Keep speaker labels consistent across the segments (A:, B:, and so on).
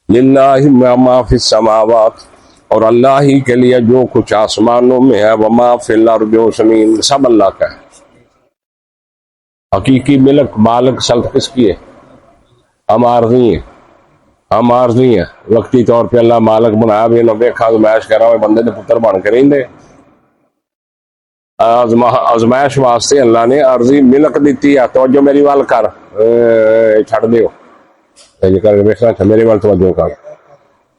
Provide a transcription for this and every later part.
A: للہ ما فی السماوات، اور اللہ ہی کے لیے جو کچھ آسمانوں میں ہے، وما فی الارض، جو زمین، سب اللہ کا ہے۔ حقیقی مالک سلط کس کی ہے؟ ہم عارضی ہیں، ہم عارضی ہیں۔ وقتی طور پہ اللہ مالک بنایا بھی انہوں دیکھا آزمائش کر رہا ہوں بندے نے پتر بن کے رہیں دے، آزمائش واسطے اللہ نے عارضی ملک دیتی ہے۔ توجہ میری وال کر، چھڑ دیو یہ کر کے دیکھنا، میری وال توجہ کر۔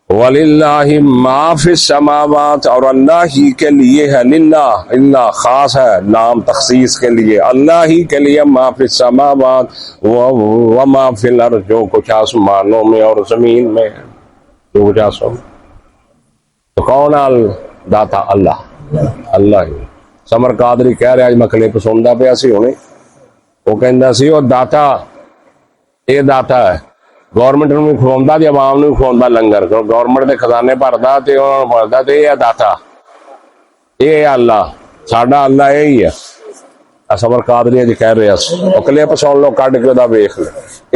A: وَلِلَّهِ مَا فِي السَّمَاوَاتِ، اور اللہ ہی کے لیے ہے، للہ اللہ خاص ہے، نام تخصیص کے لیے، اللہ ہی کے لیے ما فی السماوات وما فی الارض، جو کچھ آسمانوں میں اور زمین میں ہے، جو کچھ آسمان۔ تو کون داتا؟ اللہ، اللہ ہی۔ سمر قادری کہہ رہے آج میں کلپ سندا پیا سی ہونے، وہ کہندا سی وہ داتا، یہ داتا ہے، گورنمنٹ نوں بھی کھواوندا تے عوام نوں بھی کھواوندا لنگر، گورنمنٹ دے خزانے بھردا تے انہاں نوں بھردا تے یہ داتا، یہ اللہ، ساڈا اللہ یہی ہے۔ سمر قادری جی کہہ رہے سی، وہ کلپ سن لو کڈ کے دا ویکھ لو،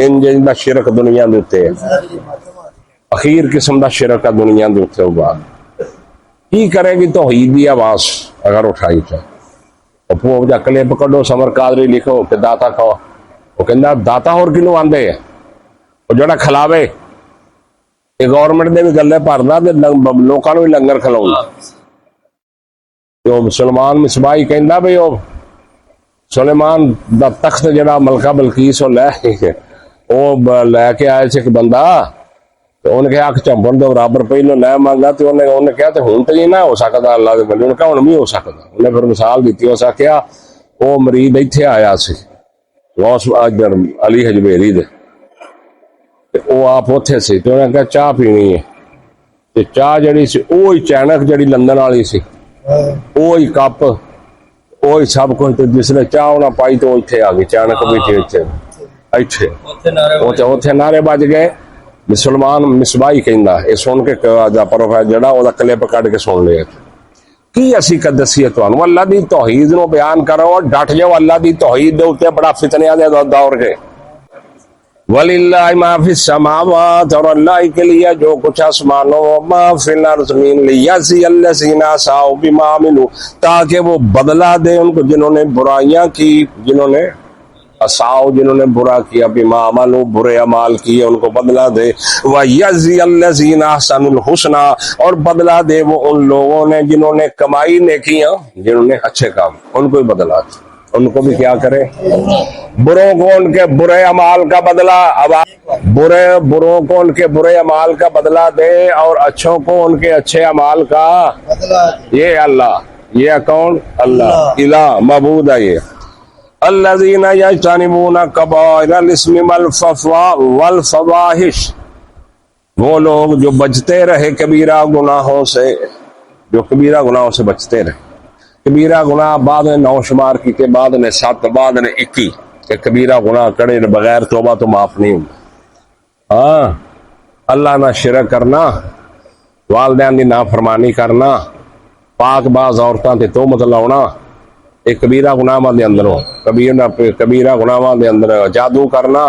A: انج دا شرک دنیا دے اوتے ہے، اخیر قسم دا شرک ہے دنیا دے اوتے۔ وہ بات کی کرے گی توحید دی آواز اگر اٹھائی چاہے، وہ جا کلپ کڈو سمر قادری لکھو کہ داتا کہو، وہ کہندا داتا اور کنوں آندے ہے؟ وہ جڑا کھلاوے، یہ گورنمنٹ دے بھی گلے بھردا تے لوکاں نوں بھی لنگر کھلاوندا۔ جو سلیمان مصباحی کہندا بھئی وہ سلیمان دا تخت جڑا ملکہ بلقیس وہ لے کے آئے سے ایک بندہ، تو انہیں کہا کہ چمپن دو برابر پہلو لے مانگا، تو انہیں کہا تو ہوں تو یہ نہ ہو سکتا اللہ دے بندے، انہیں کہا ہوں بھی ہو سکتا۔ انہیں پھر مثال دیتی، اس کہا وہ مرید ایتھے آیا سی غوث اجر علی حجویری دے، وہ آپ اوتھے سی، تو انہیں کہا چاہ پینی ہے، تے چاہ جڑی سی اوہی چینک جڑی لندن والی سی، اوہی کپ، اوہی سب کچھ، تو جس نے چاہ انہیں پائی تو ایتھے آ گئی چینک بھی ایتھے اوتھے نعرے بج گئے۔ سلیمان مصباحی کہندا، یہ سن کے پروفیسر جڑا وہ کلپ کڈ کے سن لیا کی اسی کا دسیے تانوں، اللہ دی توحید نو بیان کرو اور ڈٹ جاؤ اللہ دی توحید دے اوتے، بڑا فتنیاں دے دور کے۔ وَلِلَّهِ مَا فِي السَّمَاوَاتِ، اور اللہ کے لیے جو کچھ آسمانوں، ما فی الارض زمین، لِيَجْزِيَ الَّذِينَ أَسَاءُوا بِمَا عَمِلُوا، تاکہ وہ بدلہ دے ان کو جنہوں نے برائیاں کی، جنہوں نے اساؤ جنہوں نے برا کیا، بما عملوا برے اعمال کیے ان کو بدلہ دے، وَيَجْزِيَ الَّذِينَ أَحْسَنُوا الْحُسْنَى، اور بدلہ دے وہ ان لوگوں نے جنہوں نے کمائی نیکیاں، جنہوں نے اچھے کام، ان کو بھی بدلہ دے، ان کو بھی کیا کرے، بروں کو ان کے برے اعمال کا بدلہ، بروں کو ان کے برے اعمال کا بدلہ دے، اور اچھوں کو ان کے اچھے اعمال کا یہ اللہ، یہ کون؟ اللہ، الہ معبود ہے یہ۔ الذین یجتنبون کبائر الاسم والفواحش، وہ لوگ جو بچتے رہے کبیرہ گناہوں سے، جو کبیرہ گناہوں سے بچتے رہے۔ کبیرہ گناہ بعد نے 9 شمار کیتے، بعد نے 7، بعد نے 21، کہ کبیرہ گناہ کرے بغیر توبہ تو معاف نہیں ہوں۔ ہاں، اللہ نہ شرک کرنا، والدین دی نافرمانی کرنا، پاک باز عورتاں تے تہمت لاؤنا، ایک کبیرہ گناہ دے اندر ہو، کبیرہ گناہ دے اندر جادو کرنا،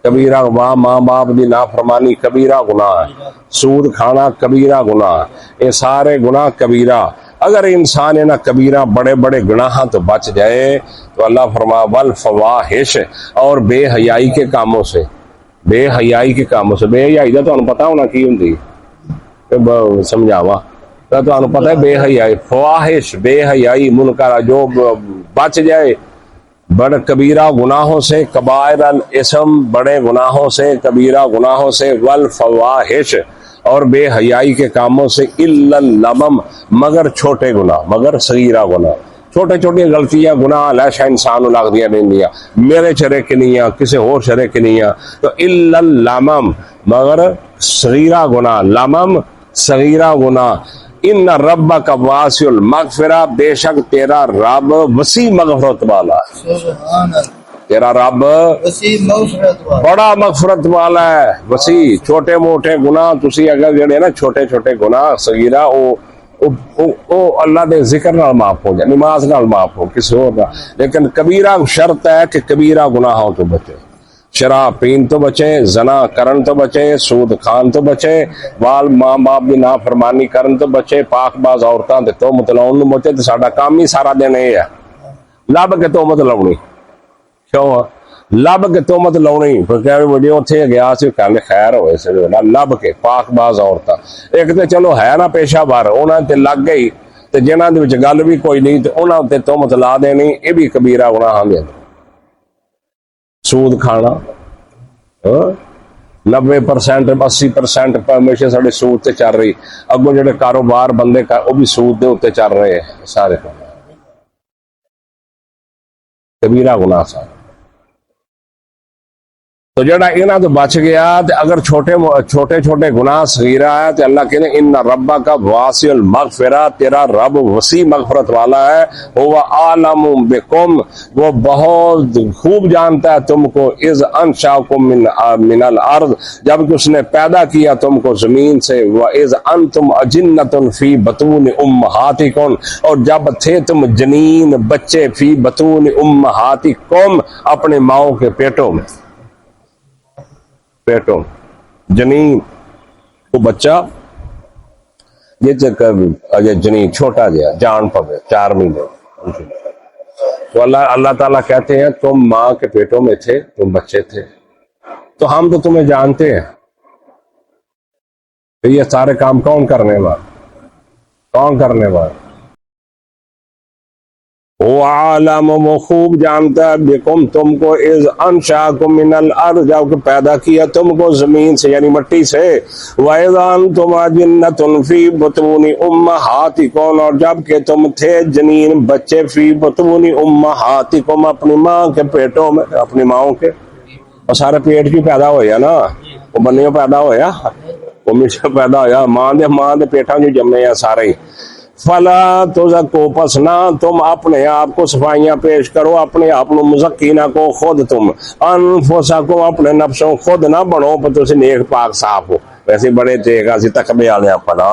A: کبیرہ ماں باپ دی نافرمانی کبیرہ گناہ ہے، سود کھانا کبیرہ گناہ ہے، یہ سارے گناہ کبیرہ۔ اگر انسان نہ کبیرہ بڑے بڑے گناہ تو بچ جائے تو اللہ فرما والفواحش، اور بے حیائی کے کاموں سے، بے حیائی کے کاموں سے، بے حیائی دا تو انہوں پتا ہونا کی ہوندی، سمجھاوا تو انہوں پتا ہے بے حیائی، فواحش بے حیائی، منکر جو بچ جائے بڑے کبیرہ گناہوں سے، کبائر الاسم بڑے گناہوں سے، کبیرہ گناہوں سے، والفواحش اور بے حیائی کے کاموں سے، الا اللمم مگر چھوٹے گناہ، مگر صغیرہ گناہ، چھوٹے چھوٹی غلطیاں گناہ لاشا انسان لگ دیا رہندیاں، میرے شرے کی نہیں ہیں، کسی اور شرے کی نہیں ہیں، تو الا اللمم مگر صغیرہ گناہ، لمم صغیرہ گناہ۔ ان ربک واسع المغفرہ، بے شک تیرا رب وسیع مغفرت والا ہے، تیرا رب بڑا مغفرت والا ہے، وسیع۔ چھوٹے موٹے گناہ تسی اگر جڑے نا چھوٹے چھوٹے گناہ صغیرہ او اللہ دے ذکر نال معاف ہو جائے، نماز نال معاف ہو، کسی اور نہ، لیکن کبیرہ شرط ہے کہ کبیرہ گناہوں تو بچے۔ شراب پین تو بچے، زنا کرن تو بچے، سود کھان تو بچے، وال ماں باپ دی نافرمانی کرن تو بچے، پاک باز عورتاں تے تہمت لاؤن نوں بچے۔ تے ساڈا کام ہی سارا دن یہ ہے لب کے تہمت لاؤنی، کیوں لب کے تہمت لاؤنی، پھر ویڈیو اتھے گیا سی کہندے خیر ہوئے سی لب کے پاک باز عورتاں، ایک تے چلو ہے نا پیشہ بار انہاں تے لگ گئی تے جنہاں دے وچ گل بھی کوئی نہیں تے انہاں تے تہمت لا دینی، یہ بھی کبیرہ گناہاں دے۔ سود کھانا 90% 80% ہمیشہ سارے سود تے چل رہی، اگوں جڑے کاروبار بندے وہ بھی سود دے اتنے چل رہے ہیں، سارے کبیرہ گناہ سارے۔ تو جڑا انہاں تو بچ گیا تے اگر چھوٹے گناہ صغیرہ ہے تے اللہ کہنے ان ربک واسع المغفرہ، تیرا رب وسیع مغفرت والا ہے، هو عالم بکم، وہ بہت خوب جانتا ہے تم کو، اذ انشاکم من الارض، جب کہ اس نے پیدا کیا تم کو زمین سے، واذ انتم اجنۃ فی بطون امہاتکم، اور جب تھے تم جنین بچے، فی بطون امہاتکم، اپنے ماؤں کے پیٹوں میں، پیٹوں جنین وہ بچہ یہ جنین چھوٹا جہا جان پوے 4 مہینے، تو اللہ تعالیٰ کہتے ہیں تم ماں کے پیٹوں میں تھے، تم بچے تھے، تو ہم تو تمہیں جانتے ہیں، تو یہ سارے کام کون کرنے والا؟ وہ عالم، وہ خوب جانتا ہے بکم تم کو، اذ انشاکم من الارض، جب کہ پیدا کیا تم کو زمین سے یعنی مٹی سے، وَإِذْ أَنْتُمْ أَجِنَّةٌ فِي بُطُونِ أُمَّهَاتِكُمْ، اور جب کہ تم تھے جنین بچے، فی بطون امہاتکم، اپنی ماں کے پیٹوں میں، اپنی ماؤں کے، اور سارے پیٹ کی پیدا ہویا نا، وہ بنیوں پیدا ہویا، وہ میٹھا پیدا ہویا، ماں دے پیٹاں جو جمے ہیں سارے ہی۔ فلا تزکو، پس نہ تم اپنے آپ کو صفائیاں پیش کرو، اپنے آپ کو مزکینہ کو، خود تم انفسکم، اپنے نفسوں خود نہ بنو پر تسی نیک پاک صاف ہو، ویسے بڑے تھے گا سی تقبے والے اپنا۔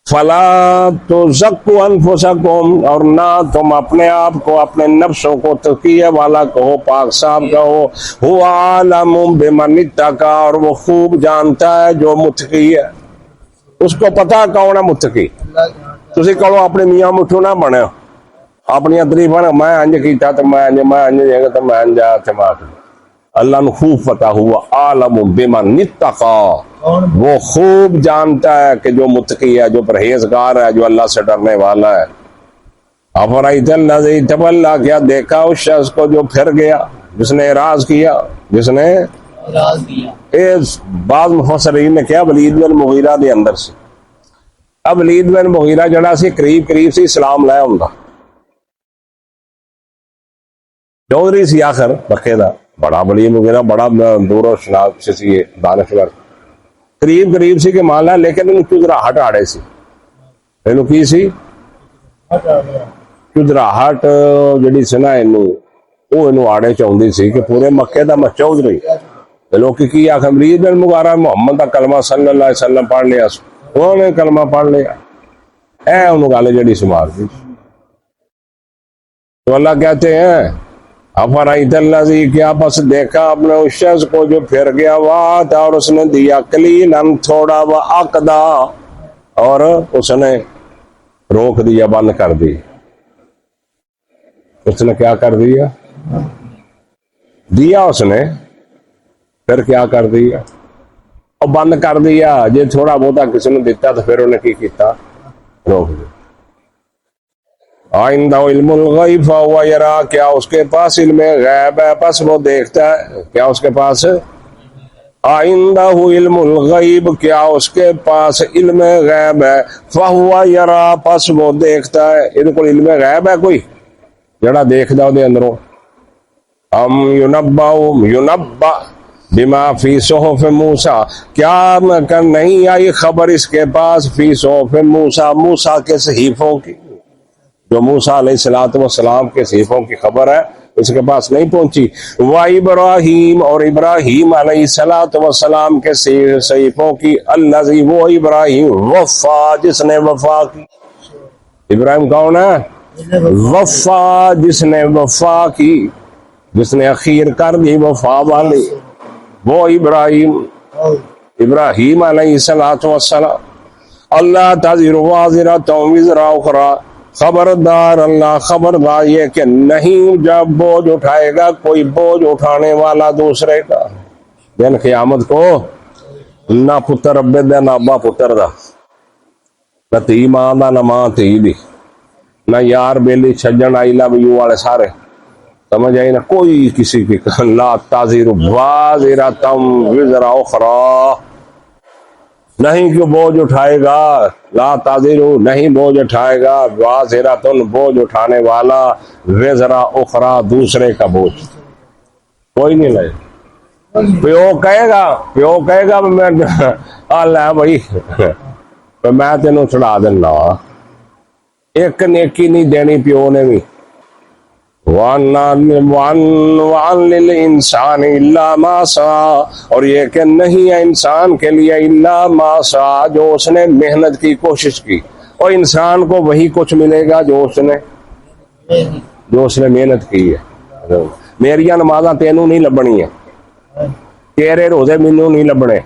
A: فلا تزکو انفسکم، اور نہ تم اپنے آپ کو، اپنے نفسوں کو تقیہ والا کہو، پاک صاف کہو، هو عالم بمن اتقی، اور وہ خوب جانتا ہے جو متقی ہے، اس کو پتا کون ہے متقی۔ تسی کہو اپنے میاں مٹھو نہ بنے، اپنی تعریفاں میں انج کیتا تے میں انج جے تے میں انجا تے میں، اللہ نو خوب پتا، ہوا عالم بمن اتقی، وہ خوب جانتا ہے کہ جو متقی ہے، جو پرہیزگار ہے، جو اللہ سے ڈرنے والا ہے۔ افرأیت الذی تولی، کیا دیکھا اس شخص کو جو پھر گیا، جس نے اعراض کیا، جس نے بعض مفسرین نے کیا ولید بن مغیرہ دے اندر سے، اب ولید بن مغیرہ جڑا سی قریب سے اسلام لایا ہوندا، چودھری سی آخر بکے دا، بڑا ولید مغیرہ بڑا دور و شناخت سی دانشور، قریب سی کہ مان لا، لیکن انہوں چودراہٹ آڑے سی، انہوں کی سی چودراہٹ جڑی سی نا، انہوں آڑے چاہندی سی کہ پورے مکے دا میں چودھری، لوگ کی آخر ولید بن مغیرہ محمد کا کلمہ صلی اللہ علیہ وسلم پڑھ لیا، انہوں نے کلمہ پڑھ لیا، اے انہوں گالے جڑی سمار دی۔ تو اللہ کہتے ہیں افرأیت الذی، کیا پس دیکھا اپنے اس شخص کو جو پھر گیا، وات، اور اس نے دیا قلیلا تھوڑا، وعقدا، اور اس نے روک دیا، بند کر دی، اس نے کیا کر دیا اس نے، پھر کیا کر دیا، اور بند کر دیا، جی تھوڑا بہتا کسی نے دیتا تو پھر انہیں کی کیتا، روک دیا۔ آئندہ علم الغیب فہو یرا، کیا اس کے پاس علم غیب ہے پس وہ دیکھتا ہے، کیا اس کے پاس آئندہ علم الغیب، کیا اس کے پاس علم غیب ہے، فہو یرا، پس وہ دیکھتا ہے، ان کو علم غیب ہے کوئی جڑا دیکھتا دے اندروں، ہم ینبا بما فی صحف موسیٰ، کیا نہیں آئی خبر اس کے پاس، فی صحف موسیٰ، موسیٰ کے صحیفوں کی، جو موسیٰ علیہ السلام کے صحیفوں کی خبر ہے اس کے پاس نہیں پہنچی، وَإِبْرَاهِيمَ، اور ابراہیم علیہ السلام کے صحیفوں کی، الذی، وہ ابراہیم، وفا، جس نے وفا کی، ابراہیم کون ہے؟ وفا، جس نے وفا کی، جس نے اخیر کر دی وفا والی وہ ابراہیم علیہ السلام. اللہ تزر وازرۃ وزر اخری، خبردار اللہ خبردار یہ کہ نہیں جب بوجھ اٹھائے گا کوئی بوجھ اٹھانے والا دوسرے کا. دن قیامت کو نہ پتر ابے دا نہ ابا پتر دا، نہ تھی ماں دا نہ ماں تھی دی، نہ یار بیلی چھجن آئی لو یو والے سارے، سمجھ آئی نا، کوئی کسی کی لا تزر وازرۃ وزر اخری، نہیں کہ بوجھ اٹھائے گا، لا تزر نہیں بوجھ اٹھائے گا، وازرۃ بوجھ اٹھانے والا، وزر اخری دوسرے کا بوجھ کوئی نہیں لے. پیو کہے گا میں لے بھائی میں تینوں چڑھا دینا، ایک نیکی نہیں دینی پیو نے بھی. وَأَنْ لِلْإِنسَانِ إِلَّا مَا سَعَى، اور یہ کہ نہیں ہے انسان کے لیے إِلَّا مَا سَعَى، جو اس نے محنت کی کوشش کی، اور انسان کو وہی کچھ ملے گا جو اس نے محنت کی ہے. میریاں نمازاں تینوں نہیں لبنی ہے، تیرے روزے مینوں نہیں لبنے،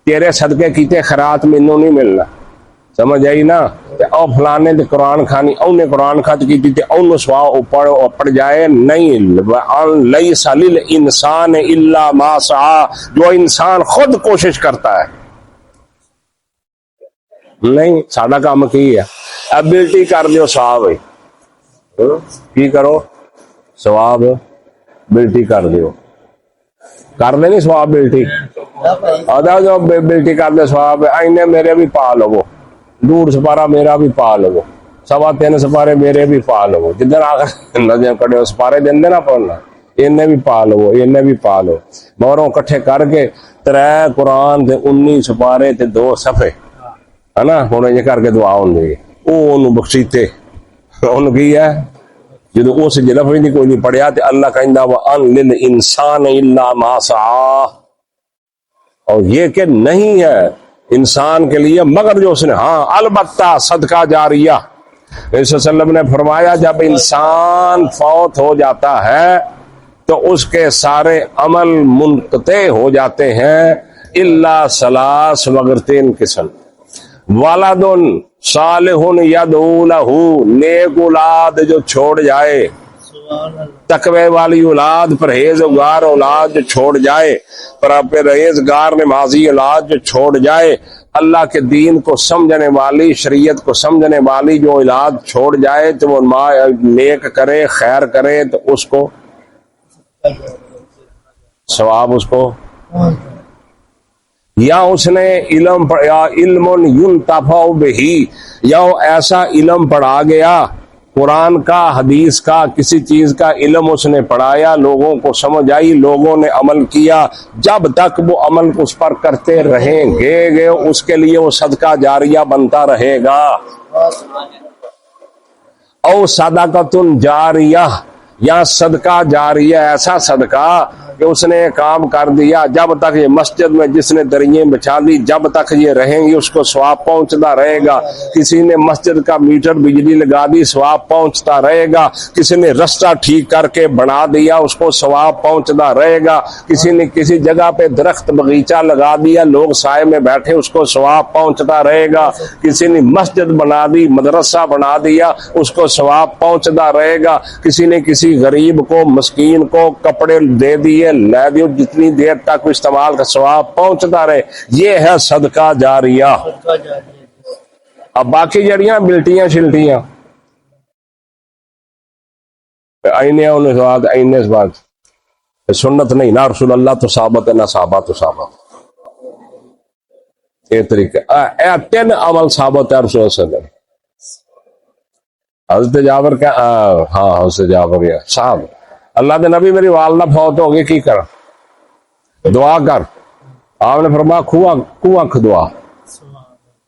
A: تیرے صدقے کیتے خیرات مینوں نہیں ملنا، سمجھ آئی نا. او فلانے دے قرآن خانی اونے قرآن خط کی تے اونوں سوا پڑ جائے نہیں. لیس للانسان الا ما سعى، جو انسان خود کوشش کرتا ہے. نہیں ساڈا کام کی ہے ابلٹی کر دیو ثواب ہے، کی کرو ثواب بلٹی کر دیو، کر دے نہیں ثواب بلٹی ادا جو بلٹی کر دے ثواب اینے میرے بھی پا لو، 2 سپارہ میرا بھی پا لو، 3.25 سپارے میرے بھی پا لو، جدھر آخر ندیاں کڑے سپارے دیں نا پڑھنا، انہیں بھی پا لو انہیں بھی پا لو. موروں کٹھے کر کے 3 قرآن تے 19 سپارے تے 2 صفحے ہے نا، ہوں یہ کر کے دعا ہوں گی وہ بخشیتے ان کی ہے. جدو اس لفظ نہیں کوئی نہیں پڑھیا تے اللہ کہندا وَأَنْ لِلْإِنسَانِ إِلَّا مَا سَعَى، اور یہ کہ نہیں ہے انسان کے لیے مگر جو اس نے، ہاں البتہ صدقہ جاریہ. نبی صلی اللہ علیہ وسلم نے فرمایا جب انسان فوت ہو جاتا ہے تو اس کے سارے عمل منقطع ہو جاتے ہیں الا ثلاث، مگر 3 قسم. ولد صالح یدعو لہ، نیک اولاد جو چھوڑ جائے، تقوی والی اولاد، پرہیزگار اولاد جو چھوڑ جائے، پرہیزگار نمازی اولاد جو چھوڑ جائے، اللہ کے دین کو سمجھنے والی، شریعت کو سمجھنے والی جو اولاد چھوڑ جائے تو وہ نیک کرے، خیر کرے تو اس کو ثواب اس کو، یا اس نے علم یا علم ينتفع بہ، یا ایسا علم پڑھا گیا قرآن کا، حدیث کا، کسی چیز کا علم اس نے پڑھایا، لوگوں کو سمجھ آئی، لوگوں نے عمل کیا، جب تک وہ عمل اس پر کرتے رہیں گے اس کے لیے وہ صدقہ جاریہ بنتا رہے گا. او صدقۃ جاریہ، یا صدقہ جاریہ ایسا صدقہ کہ اس نے کام کر دیا، جب تک یہ مسجد میں جس نے دریں بچھا دی جب تک یہ رہیں گی اس کو ثواب پہنچتا رہے گا. کسی نے مسجد کا میٹر بجلی لگا دی ثواب پہنچتا رہے گا. کسی نے رستہ ٹھیک کر کے بنا دیا اس کو ثواب پہنچتا رہے گا. کسی نے کسی جگہ پہ درخت بغیچہ لگا دیا لوگ سائے میں بیٹھے اس کو ثواب پہنچتا رہے گا. کسی نے مسجد بنا دی، مدرسہ بنا دیا اس کو ثواب پہنچتا رہے گا. کسی نے کسی غریب کو، مسکین کو کپڑے دے دیے، لے دیو، جتنی دیر تک استعمال کا ثواب پہنچتا رہے. یہ ہے صدقہ جاریہ. اب باقی جڑیاں بلٹیاں شلٹیاں اینے بعد سنت نہیں، نہ رسول اللہ تو ثابت ہے نہ صحابہ تو ثابت. یہ طریقہ 3 عمل ثابت ہے رسول اللہ صلی اللہ علیہ وسلم. حضرت جابر کا ہاں حضرت جابر صاحب اللہ دے نبی میری والدہ فوت ہو گئی، کی کر دعا کر. آپ نے فرمایا کنواں کھدوا.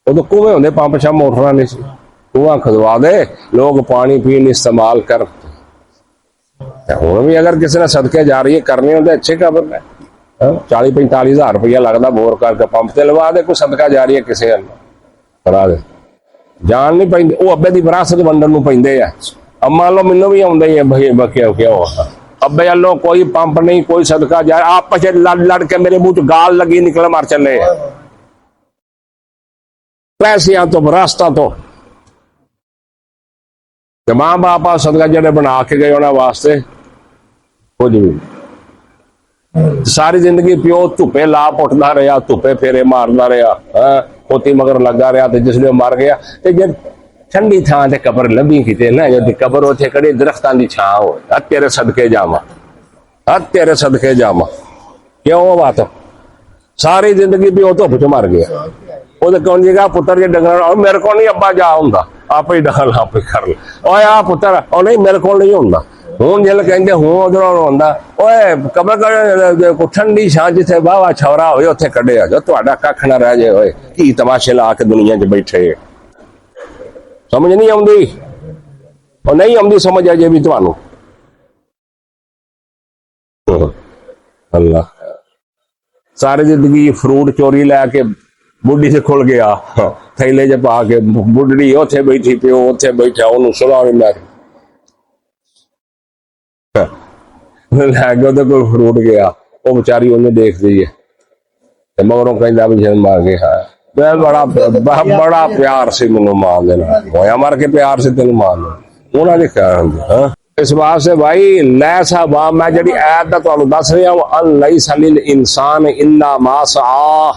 A: وہ تو کنویں ہوندے، پمپ شام موٹر نہیں سی، کنواں کھدوا دے لوگ پانی پین استعمال کر. ہوں بھی اگر کسی نے صدقے جاریہ کرنے ہوتے اچھے قبر میں 40-45 ہزار روپیہ لگتا بور کر کے پمپ تے لوا دے، کوئی صدقہ جاریہ کسی کرا دے. جان نہیں پہ وہ ابے کی وراثت ونڈن پہ مان لو مینوں بھی آدھا ہی ہے بھائی کیا ہوا ابے اللہ کوئی پمپ نہیں، کوئی صدقہ جائے، آپس لڑ لڑ کے میرے منہ گال لگی نکل مار چلے پیسیاں تو راستہ تو ماں باپ صدقہ جڑے بنا کے گئے انہوں واسطے کچھ بھی ساری زندگی پیو دھوپے لا پٹتا رہا، دھوپے پھیرے مارتا رہا، پوتی مگر لگا رہا، تو جس لیے مر گیا جب ٹھنڈی تھان سے قبر لبھی کیتے نا، جب قبر اتنے کڑی درختوں کی چھاں ہو، تیرے صدقے جاواں، تیرے صدقے جاواں، کیوں وہ بات ساری زندگی پیو دھوپ چ مر گیا، وہ کون جی گا پتر جی ڈنگر میرے کو نہیں ابا جا ہوں آپ ہی ڈال آپ ہی کر لے، اور آ پتر اور نہیں میرے کو نہیں ہوں ہوں جل کہ ہوں ادھر ہوں قبر ٹھنڈی چھاں جتنے واہ چھورا ہوئے اتنے کڈے آ جاؤ، تا کھ نہ رہ جائے ہوئے کی تماشے لا کے دنیا چ بیٹھے سمجھ نہیں آتی، اور نہیں آتی سمجھ آ جائے بھی تمہوں اللہ ساری زندگی فروٹ چوری لے کے بڈھی سے کھل گیا تھیلے چ پا کے، بڈڑی اتنے بیٹھی پیو اتنے بیٹھا انہوں سلا نہیں لے گیا تو کوئی فروٹ گیا، وہ بچاری انہیں دیکھ دی ہے مگروں کہہ بھی جن مار کے بڑا پیار سے مینوں ماں دینا ہویا مر کے پیار سے تینوں ماں دینا انہوں نے کیا اس بات سے بھائی لیسا با میں جڑی آیت دا تانوں دس رہا ہوں ان لیس للانسان الا ما سعى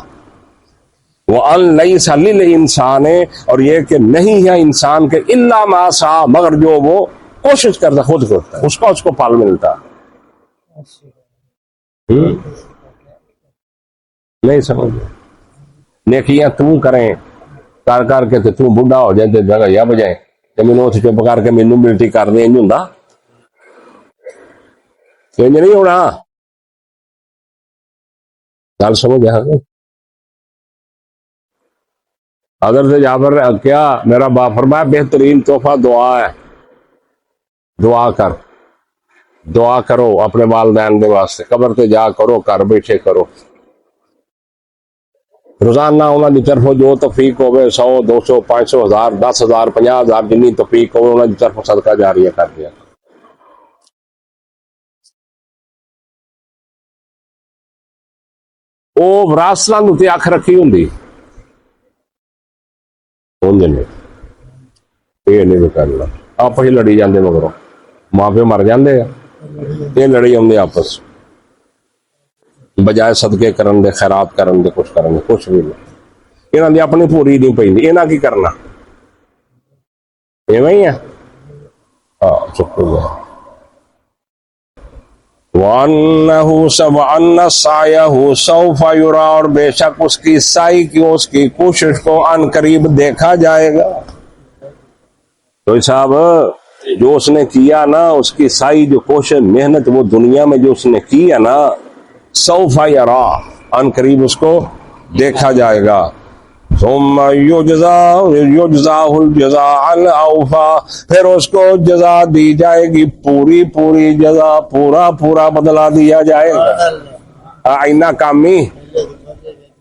A: وان لیس للانسان اور یہ کہ نہیں ہے انسان کے الا ما سعى مگر جو وہ کوشش کرتا خود کرتا ہے اس کو پھل ملتا نہیں سمجھ نیکیاں تو کریں کر کے تو بڈھا ہو جائے جگہ یا بجائے مینوں اتنے چپ کر کے مینوں ملٹی کر دیں ہوں چینج نہیں ہونا گل سمجھ آ حضرت جابر کیا میرا باپ فرمایا بہترین تحفہ دعا ہے، دعا کرو اپنے والدین دے واسطے، قبر تے جا کرو گھر بیٹھے کرو روزانہ انہوں کی طرف جو توفیق ہوئے 100 200 500 1000 10,000 50,000 جنی توفیق ہوئے انہوں کی طرف صدقہ جاریہ کر دیا وہ وراثتاں تے اکھ رکھی ہوں یہ نہیں کرنا آپ ہی لڑی جاندے مگروں ماں پیو مر جاندے یہ لڑی آدھے آپس بجائے صدقے کرن دے خیرات کرن دے کچھ کرن دے کچھ بھی نہیں یہاں دی اپنی پوری نہیں پی یہاں کی کرنا ایویں ہی ہے ہاں چپ ہو گیا وَأَنَّهُ سَوْفَ سَعْيَهُ سَوْفَ يُرَىٰ اور بے شک اس کی سعی کی اس کی کوشش کو ان قریب دیکھا جائے گا تو صاحب جو اس نے کیا نا اس کی سعی جو کوشش محنت وہ دنیا میں جو اس نے کی ہے نا سوف یرا ان قریب اس کو دیکھا جائے گا ثم یجزاہ الجزاء الاوفى پھر اس کو جزا دی جائے گی پوری جزا پورا بدلہ دیا جائے گا اینا کامی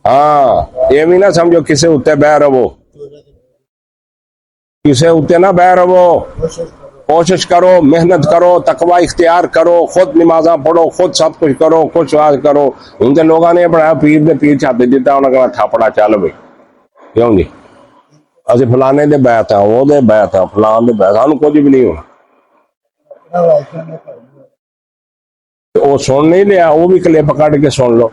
A: ہاں یہ بھی نہ سمجھو کسے اتے بہ رہو کسے اتے نہ بہ رہو کوشش کرو محنت کرو تقوی اختیار کرو خود نمازاں پڑھو خود سب کچھ کرو کچھ آج کرو ان کے لوگوں نے بڑھایا پیر دے پیر چھاتے دیتا انہوں نے کہا تھاپڑا چل بھائی کیوں جی اسی فلانے دے بیعت ہیں وہ دے بیعت ہیں فلان دے بیعت ہیں کچھ بھی نہیں ہونا وہ سن نہیں لیا وہ بھی کلپ کٹ کے سن لو